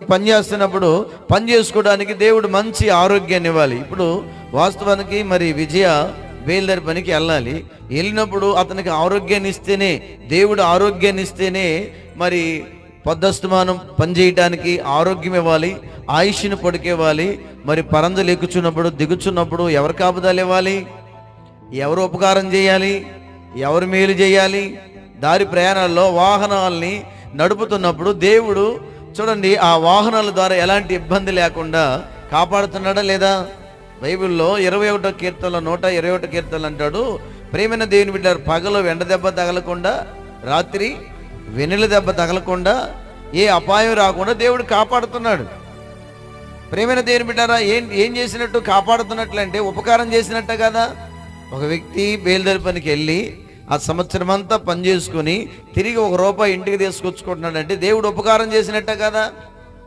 పని చేస్తున్నప్పుడు పని చేసుకోవడానికి దేవుడు మంచి ఆరోగ్యాన్ని ఇవ్వాలి. ఇప్పుడు వాస్తవానికి మరి విజయ బయలుదేరి పనికి వెళ్ళాలి. వెళ్ళినప్పుడు అతనికి ఆరోగ్యాన్ని ఇస్తేనే, దేవుడు ఆరోగ్యాన్ని ఇస్తేనే మరి పొద్దస్తమానం పని చేయడానికి ఆరోగ్యం ఇవ్వాలి, ఆయుష్ని పొడికివ్వాలి. మరి పరంజలు ఎక్కుచున్నప్పుడు దిగుచున్నప్పుడు ఎవరు కాపుదాలు ఇవ్వాలి, ఎవరు ఉపకారం చేయాలి, ఎవరు మేలు చేయాలి? దారి ప్రయాణాల్లో వాహనాలని నడుపుతున్నప్పుడు దేవుడు చూడండి ఆ వాహనాల ద్వారా ఎలాంటి ఇబ్బంది లేకుండా కాపాడుతున్నాడా లేదా? బైబిల్లో 21వ కీర్తనలో 121వ కీర్తనలు అంటాడు, ప్రేమైన దేవుని బిడ్డలారా, పగలు ఎండ దెబ్బ తగలకుండా, రాత్రి వెన్నెల దెబ్బ తగలకుండా, ఏ అపాయం రాకుండా దేవుడు కాపాడుతున్నాడు. ప్రేమైన దేవుని బిడ్డలారా, ఏం చేసినట్టు కాపాడుతున్నట్లు అంటే ఉపకారం చేసినట్టే కదా. ఒక వ్యక్తి బయలుదేరి పనికి వెళ్ళి ఆ సంవత్సరం అంతా పని చేసుకుని తిరిగి ₹1 ఇంటికి తీసుకొచ్చుకుంటున్నాడంటే దేవుడు ఉపకారం చేసినట్టే కదా.